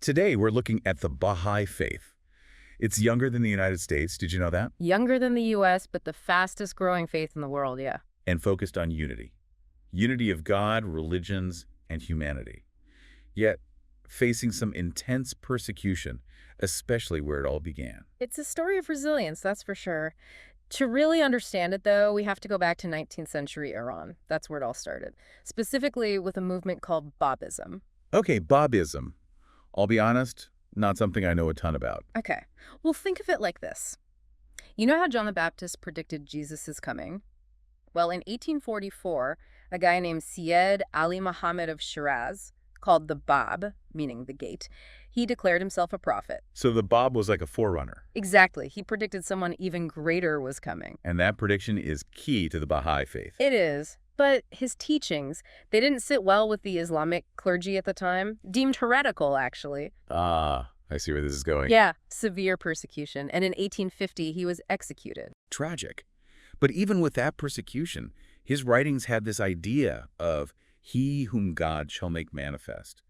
Today, we're looking at the Bahá'í Faith. It's younger than the United States, did you know that? Younger than the U.S., but the fastest growing faith in the world, yeah. And focused on unity. Unity of God, religions, and humanity. Yet, facing some intense persecution, especially where it all began. It's a story of resilience, that's for sure. To really understand it, though, we have to go back to 19th century Iran. That's where it all started. Specifically with a movement called Babism. Okay, Babism. I'll be honest, not something I know a ton about. Okay, well, think of it like this. You know how John the Baptist predicted Jesus is coming? Well, in 1844, a guy named Syed Ali Muhammad of Shiraz, called the Bab, meaning the gate, he declared himself a prophet. So the Bab was like a forerunner. Exactly. He predicted someone even greater was coming. And that prediction is key to the Bahá'í Faith. It is. But his teachings, they didn't sit well with the Islamic clergy at the time. Deemed heretical, actually. Ah, I see where this is going. Yeah, severe persecution. And in 1850, he was executed. Tragic. But even with that persecution, his writings had this idea of he whom God shall make manifest.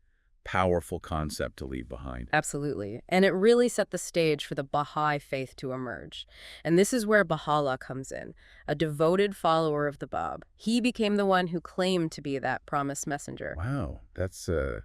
Powerful concept to leave behind. Absolutely. And it really set the stage for the Bahá'í Faith to emerge. And this is where Baha'u'lláh comes in, a devoted follower of the Bab. He became the one who claimed to be that promised messenger. Wow, that's a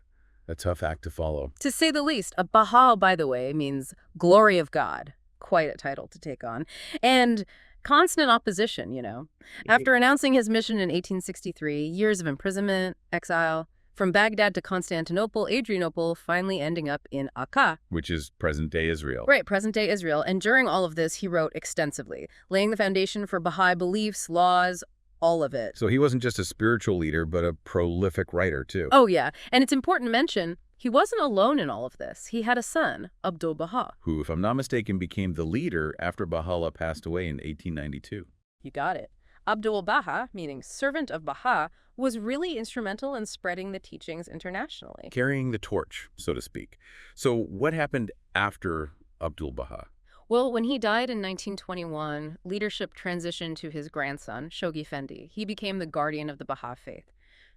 tough act to follow. To say the least. A Baha, by the way, means glory of God. Quite a title to take on. And constant opposition, you know. After announcing his mission in 1863, years of imprisonment, exile, from Baghdad to Constantinople, Adrianople, finally ending up in Akka. Which is present-day Israel. Right, present-day Israel. And during all of this, he wrote extensively, laying the foundation for Baha'i beliefs, laws, all of it. So he wasn't just a spiritual leader, but a prolific writer, too. Oh, yeah. And it's important to mention, he wasn't alone in all of this. He had a son, Abdul-Baha. Who, if I'm not mistaken, became the leader after Baha'u'lláh passed away in 1892. You got it. Abdul-Baha, meaning servant of Baha, was really instrumental in spreading the teachings internationally. Carrying the torch, so to speak. So what happened after Abdul-Baha? Well, when he died in 1921, leadership transitioned to his grandson, Shoghi Effendi. He became the guardian of the Baha'i Faith.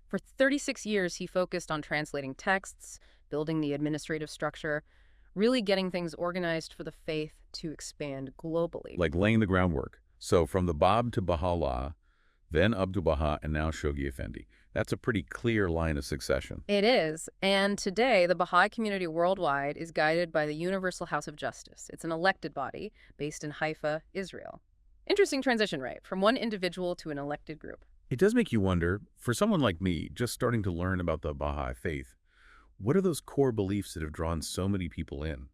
For 36 years, he focused on translating texts, building the administrative structure, really getting things organized for the faith to expand globally. Like laying the groundwork. So from the Bab to Baha'u'lláh, then Abdul-Baha, and now Shoghi Effendi. That's a pretty clear line of succession. It is. And today, the Baha'i community worldwide is guided by the Universal House of Justice. It's an elected body based in Haifa, Israel. Interesting transition, right? From one individual to an elected group. It does make you wonder, for someone like me, just starting to learn about the Baha'i Faith, what are those core beliefs that have drawn so many people in?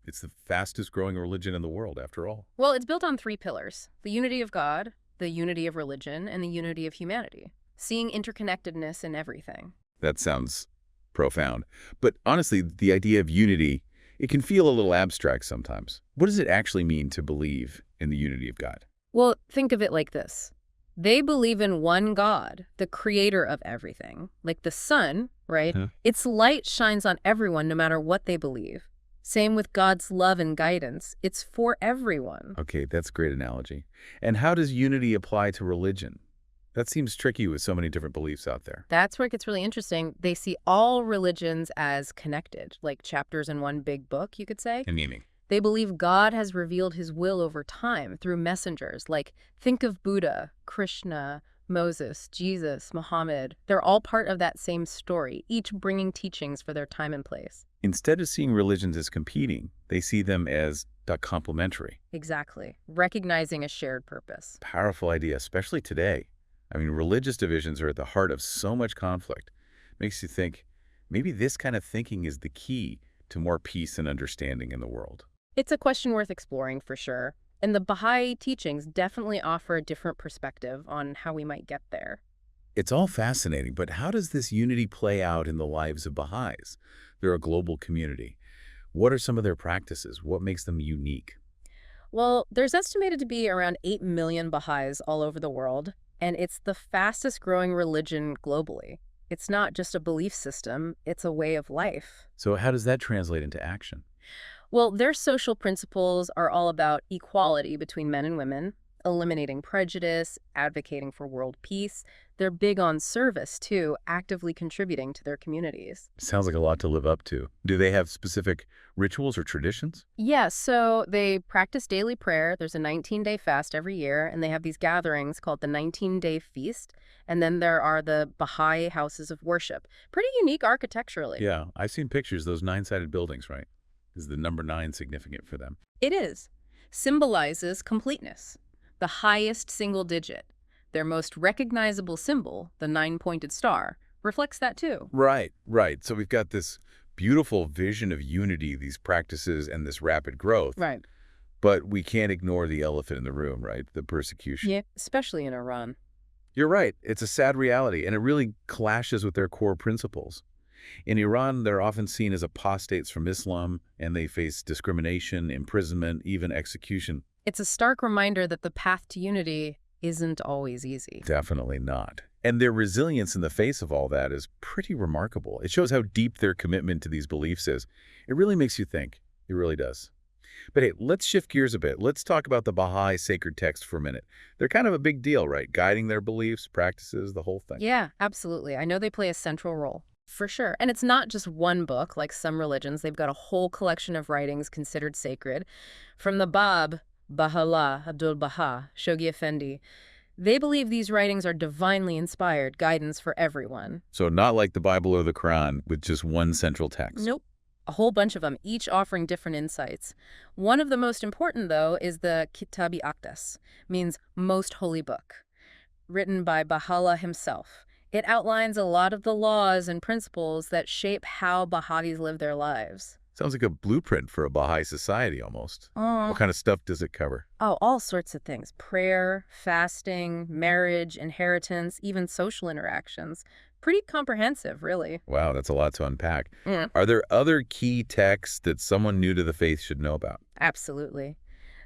It's the fastest growing religion in the world, after all. Well, it's built on 3 pillars: the unity of God, the unity of religion, and the unity of humanity. Seeing interconnectedness in everything. That sounds profound. But honestly, the idea of unity, it can feel a little abstract sometimes. What does it actually mean to believe in the unity of God? Well, think of it like this. They believe in one God, the creator of everything. Like the sun, right? Its light shines on everyone no matter what they believe. Same with God's love and guidance. It's for everyone. Okay, that's a great analogy. And how does unity apply to religion? That seems tricky with so many different beliefs out there. That's where it gets really interesting. They see all religions as connected, like chapters in one big book, you could say. And meaning? They believe God has revealed his will over time through messengers. Like, think of Buddha, Krishna, Moses, Jesus, Muhammad. They're all part of that same story, each bringing teachings for their time and place. Instead of seeing religions as competing, they see them as complementary. Exactly. Recognizing a shared purpose. Powerful idea, especially today. I mean, religious divisions are at the heart of so much conflict. Makes you think, maybe this kind of thinking is the key to more peace and understanding in the world. It's a question worth exploring for sure. And the Baha'i teachings definitely offer a different perspective on how we might get there. It's all fascinating, but how does this unity play out in the lives of Baha'is? They're a global community. What are some of their practices? What makes them unique? Well, there's estimated to be around 8 million Baha'is all over the world, and it's the fastest growing religion globally. It's not just a belief system, it's a way of life. So how does that translate into action? Well, their social principles are all about equality between men and women, eliminating prejudice, advocating for world peace. They're big on service, too, actively contributing to their communities. Sounds like a lot to live up to. Do they have specific rituals or traditions? Yeah, so they practice daily prayer. There's a 19-day fast every year, and they have these gatherings called the 19-day feast. And then there are the Bahá'í houses of worship. Pretty unique architecturally. Yeah, I've seen pictures, those nine-sided buildings, right? Is the number 9 significant for them? It is. Symbolizes completeness. The highest single digit. Their most recognizable symbol, the 9-pointed star, reflects that too. Right, right. So we've got this beautiful vision of unity, these practices, and this rapid growth. Right. But we can't ignore the elephant in the room, right? The persecution. Yeah, especially in Iran. You're right. It's a sad reality, and it really clashes with their core principles. In Iran, they're often seen as apostates from Islam, and they face discrimination, imprisonment, even execution. It's a stark reminder that the path to unity isn't always easy. Definitely not. And their resilience in the face of all that is pretty remarkable. It shows how deep their commitment to these beliefs is. It really makes you think. It really does. But hey, let's shift gears a bit. Let's talk about the Baha'i sacred text for a minute. They're kind of a big deal, right? Guiding their beliefs, practices, the whole thing. Yeah, absolutely. I know they play a central role. For sure. And it's not just one book like some religions. They've got a whole collection of writings considered sacred. From the Bab, Bahá'u'lláh, Abdul-Baha, Shoghi Effendi, they believe these writings are divinely inspired guidance for everyone. So not like the Bible or the Quran with just one central text. Nope. A whole bunch of them, each offering different insights. One of the most important, though, is the Kitab-i Aqdas, means Most Holy Book, written by Baha'u'lláh himself. It outlines a lot of the laws and principles that shape how Baha'is live their lives. Sounds like a blueprint for a Baha'i society almost. Oh. What kind of stuff does it cover? Oh, all sorts of things. Prayer, fasting, marriage, inheritance, even social interactions. Pretty comprehensive, really. Wow, that's a lot to unpack. Yeah. Are there other key texts that someone new to the faith should know about? Absolutely.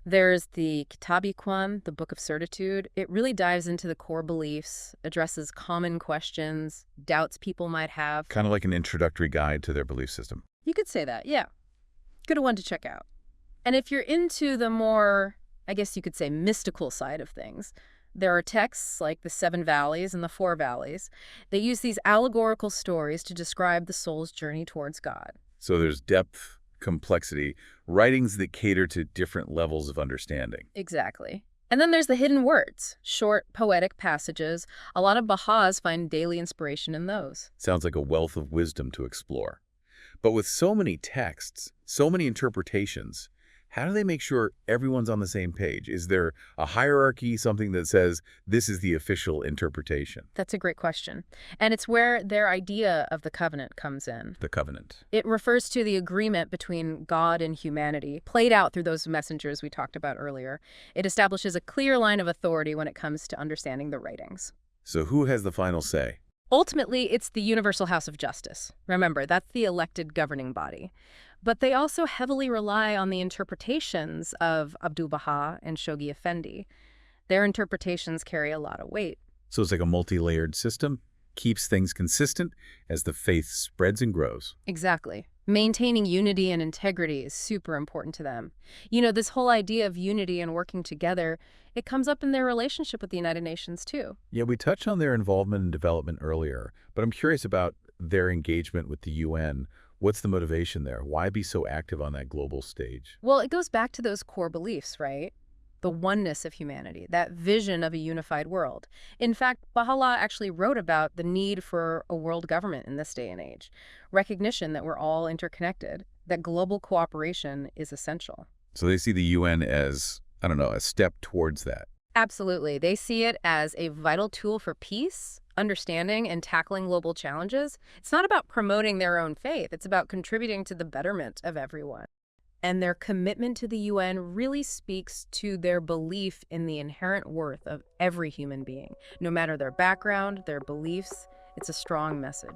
There's the Kitab-i Quran, the Book of Certitude. It really dives into the core beliefs, addresses common questions, doubts people might have. Kind of like an introductory guide to their belief system. You could say that, yeah. Good one to check out. And if you're into the more, I guess you could say, mystical side of things, there are texts like the 7 Valleys and the 4 Valleys. They use these allegorical stories to describe the soul's journey towards God. So there's depth, complexity, writings that cater to different levels of understanding. Exactly. And then there's the hidden words, short, poetic passages. A lot of Baha'is find daily inspiration in those. Sounds like a wealth of wisdom to explore. But with so many texts, so many interpretations, how do they make sure everyone's on the same page? Is there a hierarchy, something that says this is the official interpretation? That's a great question. And it's where their idea of the covenant comes in. The covenant. It refers to the agreement between God and humanity, played out through those messengers we talked about earlier. It establishes a clear line of authority when it comes to understanding the writings. So who has the final say? Ultimately, it's the Universal House of Justice. Remember, that's the elected governing body. But they also heavily rely on the interpretations of Abdu'l-Baha and Shoghi Effendi. Their interpretations carry a lot of weight. So it's like a multi-layered system, keeps things consistent as the faith spreads and grows. Exactly. Maintaining unity and integrity is super important to them. You know, this whole idea of unity and working together, it comes up in their relationship with the United Nations, too. Yeah, we touched on their involvement in development earlier, but I'm curious about their engagement with the UN. What's the motivation there? Why be so active on that global stage? Well, it goes back to those core beliefs, right? The oneness of humanity, that vision of a unified world. In fact, Baha'u'lláh actually wrote about the need for a world government in this day and age, recognition that we're all interconnected, that global cooperation is essential. So they see the UN as, I don't know, a step towards that. Absolutely. They see it as a vital tool for peace, understanding, and tackling global challenges. It's not about promoting their own faith. It's about contributing to the betterment of everyone. And their commitment to the UN really speaks to their belief in the inherent worth of every human being. No matter their background, their beliefs, it's a strong message.